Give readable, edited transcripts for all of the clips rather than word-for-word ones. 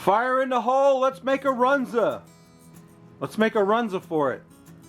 Fire in the hole, let's make a Runza. Let's make a Runza for it.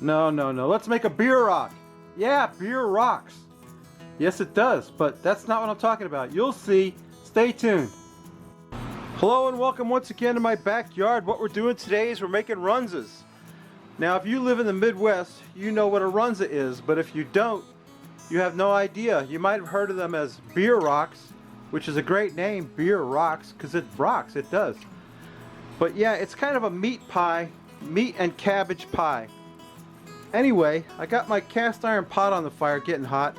No, let's make a Bierock. Yeah, beer rocks. Yes, it does, but that's not what I'm talking about. You'll see. Stay tuned. Hello and welcome once again to my backyard. What we're doing today is we're making Runzas. Now, if you live in the Midwest, you know what a Runza is, but if you don't, you have no idea. You might have heard of them as beer rocks, which is a great name, beer rocks, because it rocks, it does. But yeah, it's kind of a meat pie, meat and cabbage pie. Anyway, I got my cast iron pot on the fire getting hot,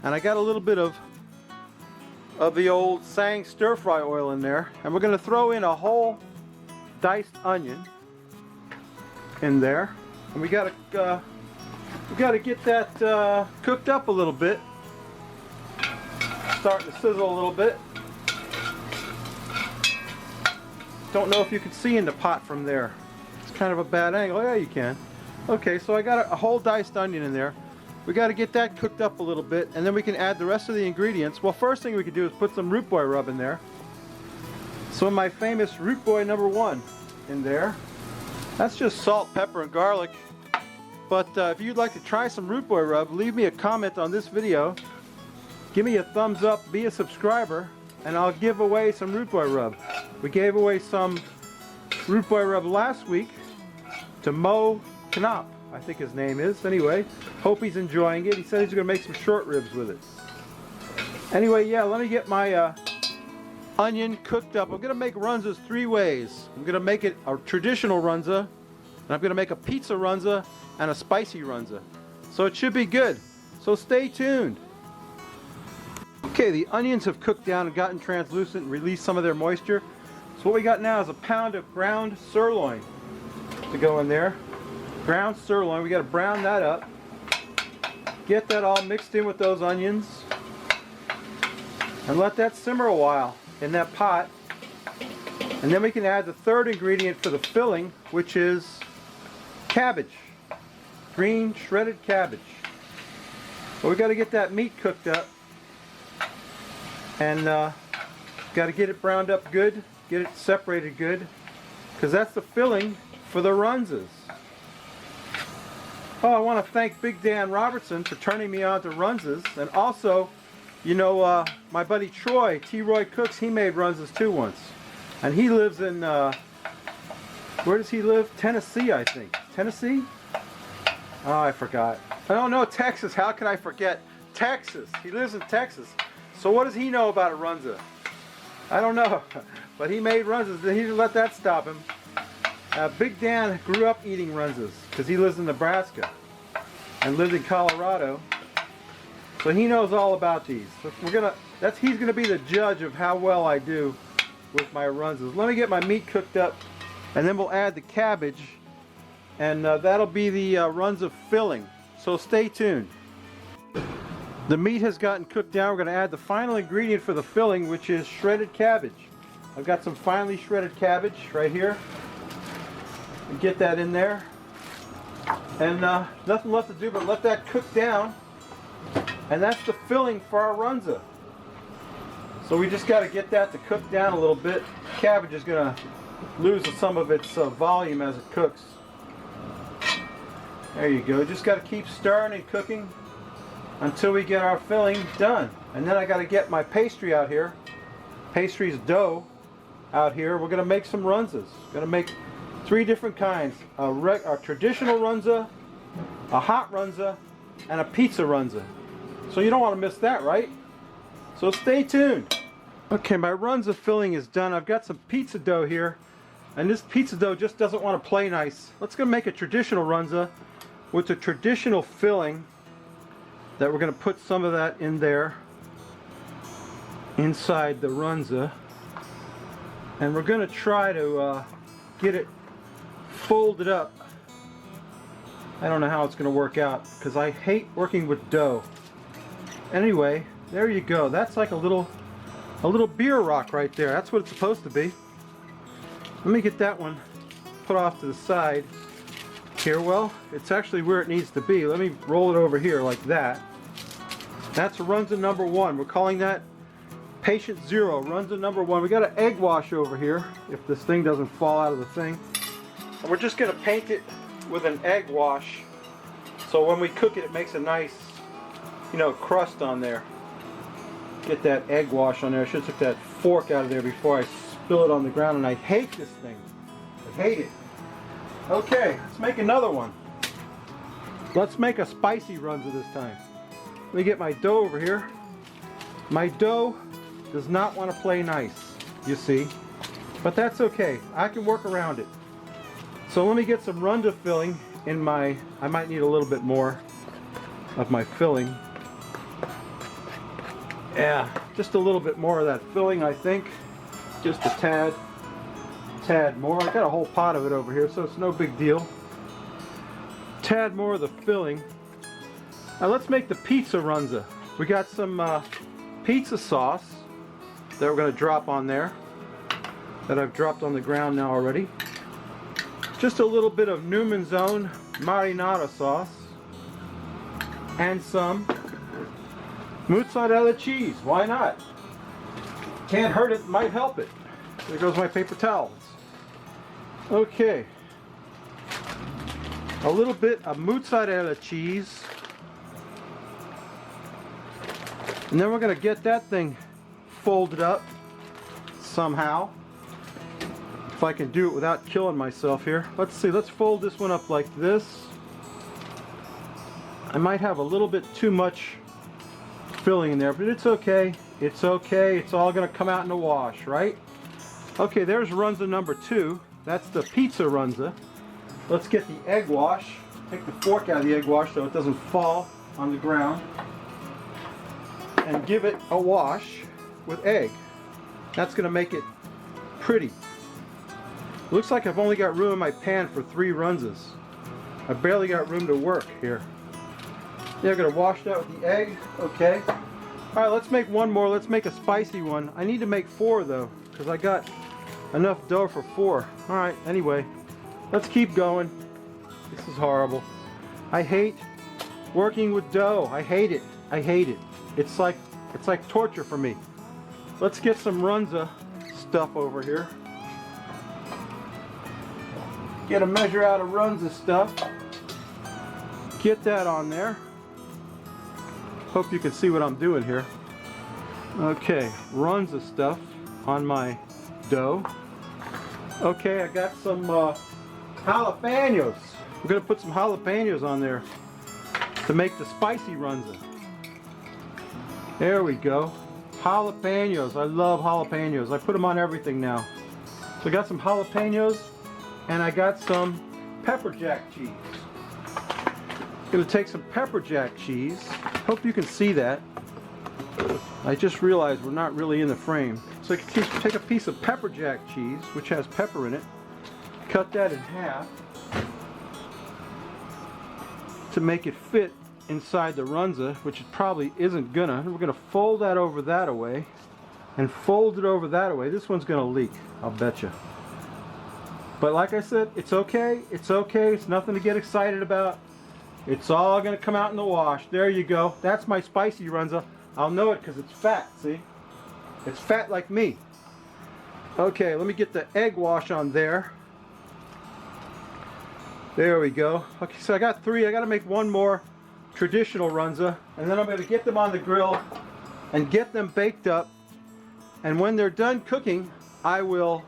and I got a little bit of the old Sang stir fry oil in there, and we're going to throw in a whole diced onion in there, and we got to get that cooked up a little bit, starting to sizzle a little bit. Don't know if you can see in the pot from there. It's kind of a bad angle. Yeah, you can. Okay, so I got a whole diced onion in there. We got to get that cooked up a little bit, and then we can add the rest of the ingredients. Well, first thing we can do is put some root boy rub in there. Some of my famous root boy #1 in there. That's just salt, pepper, and garlic. But if you'd like to try some root boy rub, leave me a comment on this video. Give me a thumbs up, be a subscriber, and I'll give away some root boy rub. We gave away some root boy rub last week to Mo Knop, I think his name is. Anyway, hope he's enjoying it. He said he's going to make some short ribs with it. Anyway, yeah, let me get my onion cooked up. I'm going to make Runzas 3 ways. I'm going to make it a traditional Runza, and I'm going to make a pizza Runza and a spicy Runza. So it should be good. So stay tuned. Okay, the onions have cooked down and gotten translucent and released some of their moisture. So what we got now is a pound of ground sirloin to go in there. Ground sirloin, we got to brown that up. Get that all mixed in with those onions. And let that simmer a while in that pot. And then we can add the third ingredient for the filling, which is cabbage. Green shredded cabbage. So we got to get that meat cooked up. And got to get it browned up good, get it separated good, because that's the filling for the Runzas. Oh, I want to thank Big Dan Robertson for turning me on to Runzas, and also, you know, my buddy Troy, T. Roy Cooks, he made Runzas too once, and he lives in, where does he live? Tennessee, I think. Tennessee? Oh, I forgot. Oh no, Texas. How could I forget? Texas. He lives in Texas. So what does he know about a Runza? I don't know, but he made Runzas. He didn't let that stop him. Big Dan grew up eating Runzas because he lives in Nebraska and lived in Colorado. So he knows all about these. So he's gonna be the judge of how well I do with my Runzas. Let me get my meat cooked up, and then we'll add the cabbage, and that'll be the Runza filling. So stay tuned. The meat has gotten cooked down. We're going to add the final ingredient for the filling, which is shredded cabbage. I've got some finely shredded cabbage right here. And get that in there. And nothing left to do but let that cook down. And that's the filling for our Runza. So we just got to get that to cook down a little bit. Cabbage is going to lose some of its volume as it cooks. There you go. Just got to keep stirring and cooking until we get our filling done. And then I got to get my pastry out here. Pastry's dough out here. We're going to make some Runzas. Going to make 3 different kinds. A traditional Runza, a hot Runza, and a pizza Runza. So you don't want to miss that, right? So stay tuned. Okay, my Runza filling is done. I've got some pizza dough here. And this pizza dough just doesn't want to play nice. Let's go make a traditional Runza with a traditional filling. That we're going to put some of that in there inside the Runza, and we're going to try to get it folded up. I don't know how it's going to work out because I hate working with dough. Anyway, there you go. That's like a little beer rock right there. That's what it's supposed to be. Let me get that one put off to the side. Here, well, it's actually where it needs to be. Let me roll it over here like that. That's Runza #1. We're calling that Patient Zero, Runza number 1. We got an egg wash over here, if this thing doesn't fall out of the thing. And we're just going to paint it with an egg wash, so when we cook it, it makes a nice, you know, crust on there. Get that egg wash on there. I should have took that fork out of there before I spill it on the ground, and I hate this thing. I hate it. Okay, let's make another one. Let's make a spicy Runza this time. Let me get my dough over here. My dough does not want to play nice, you see, but that's okay. I can work around it. So let me get some Runza filling in my, I might need a little bit more of my filling. Yeah, just a little bit more of that filling, I think. Just a tad more. I got a whole pot of it over here, so it's no big deal. Tad more of the filling. Now let's make the pizza Runza. We got some pizza sauce that we're going to drop on there, that I've dropped on the ground now already. Just a little bit of Newman's Own marinara sauce, and some mozzarella cheese. Why not? Can't hurt it, might help it. There goes my paper towels. Okay. A little bit of mozzarella cheese. And then we're going to get that thing folded up somehow. If I can do it without killing myself here. Let's see, let's fold this one up like this. I might have a little bit too much filling in there, but it's okay. It's okay. It's all going to come out in the wash, right? Okay, there's Runza number 2. That's the pizza Runza. Let's get the egg wash. Take the fork out of the egg wash so it doesn't fall on the ground. And give it a wash with egg. That's going to make it pretty. Looks like I've only got room in my pan for 3 Runzas. I barely got room to work here. Yeah, I'm going to wash that with the egg. Okay. Alright, let's make one more. Let's make a spicy one. I need to make 4 though, because I got enough dough for 4. Alright, anyway. Let's keep going. This is horrible. I hate working with dough. I hate it. I hate it. It's like torture for me. Let's get some Runza stuff over here. Get a measure out of Runza stuff. Get that on there. Hope you can see what I'm doing here. Okay, Runza stuff on my dough. Okay, I got some jalapenos. We're going to put some jalapenos on there to make the spicy Runza. There we go. Jalapenos. I love jalapenos. I put them on everything now. So I got some jalapenos and I got some pepper jack cheese. I'm going to take some pepper jack cheese. Hope you can see that. I just realized we're not really in the frame. So I can take a piece of pepper jack cheese, which has pepper in it, cut that in half to make it fit inside the Runza, which it probably isn't gonna. We're gonna fold that over that away and fold it over that away. This one's gonna leak, I'll betcha. But like I said, it's okay. It's okay. It's nothing to get excited about. It's all gonna come out in the wash. There you go. That's my spicy Runza. I'll know it because it's fat, see? It's fat like me. Okay, let me get the egg wash on there. There we go. Okay, so I got 3. I gotta make one more traditional Runza, and then I'm going to get them on the grill and get them baked up, and when they're done cooking I will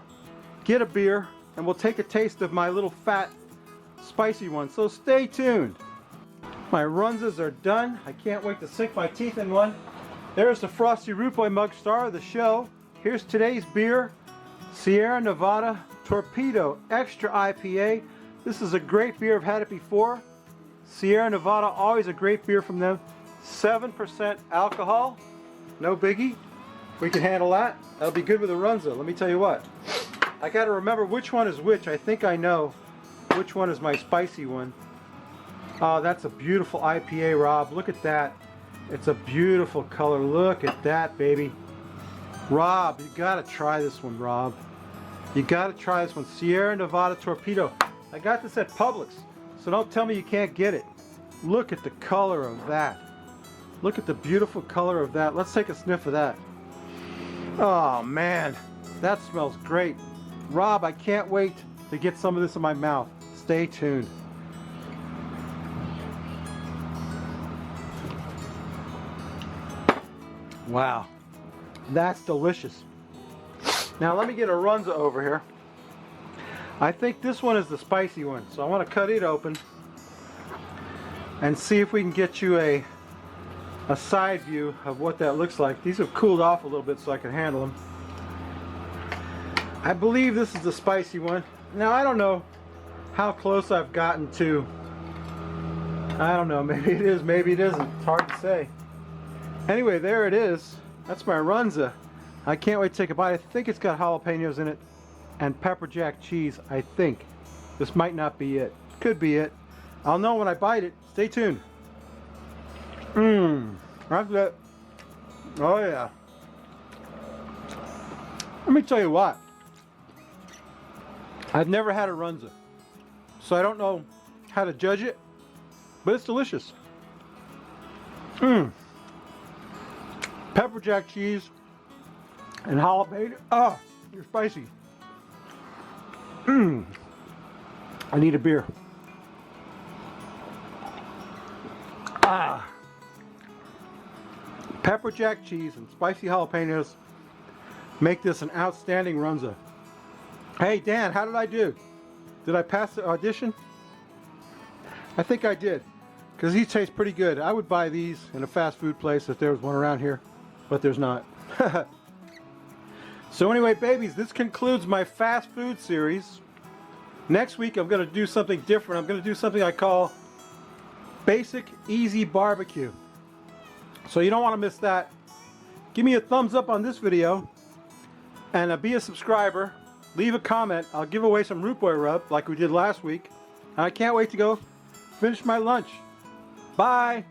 get a beer and we'll take a taste of my little fat spicy one. So stay tuned. My Runzas are done. I can't wait to sink my teeth in one. There's the Frosty Root Boy mug star of the show. Here's today's beer, Sierra Nevada Torpedo Extra IPA. This is a great beer. I've had it before. Sierra Nevada, always a great beer from them. 7% alcohol, no biggie. We can handle that. That'll be good with a Runza. Let me tell you what. I got to remember which one is which. I think I know which one is my spicy one. Oh, that's a beautiful IPA, Rob. Look at that. It's a beautiful color. Look at that, baby. Rob, you got to try this one, Rob. You got to try this one. Sierra Nevada Torpedo. I got this at Publix. So don't tell me you can't get it. Look at the color of that. Look at the beautiful color of that. Let's take a sniff of that. Oh man, that smells great. Rob, I can't wait to get some of this in my mouth. Stay tuned. Wow, that's delicious. Now let me get a Runza over here. I think this one is the spicy one, so I want to cut it open and see if we can get you a side view of what that looks like. These have cooled off a little bit so I can handle them. I believe this is the spicy one. Now I don't know how close I've gotten to, I don't know, maybe it is, maybe it isn't. It's hard to say. Anyway, there it is. That's my Runza. I can't wait to take a bite. I think it's got jalapenos in it and pepper jack cheese, I think. This might not be it. Could be it. I'll know when I bite it. Stay tuned. That's it. Oh yeah. Let me tell you what. I've never had a Runza, so I don't know how to judge it, but it's delicious. Pepper jack cheese and jalapeno. Oh, you're spicy. I need a beer. Pepper jack cheese and spicy jalapenos make this an outstanding Runza. Hey Dan, how did I do? Did I pass the audition? I think I did, because these taste pretty good. I would buy these in a fast food place if there was one around here, but there's not. So anyway, babies, this concludes my fast food series. Next week I'm going to do something different. I'm going to do something I call Basic Easy Barbecue. So you don't want to miss that. Give me a thumbs up on this video and be a subscriber. Leave a comment. I'll give away some Root Boy Rub like we did last week. And I can't wait to go finish my lunch. Bye.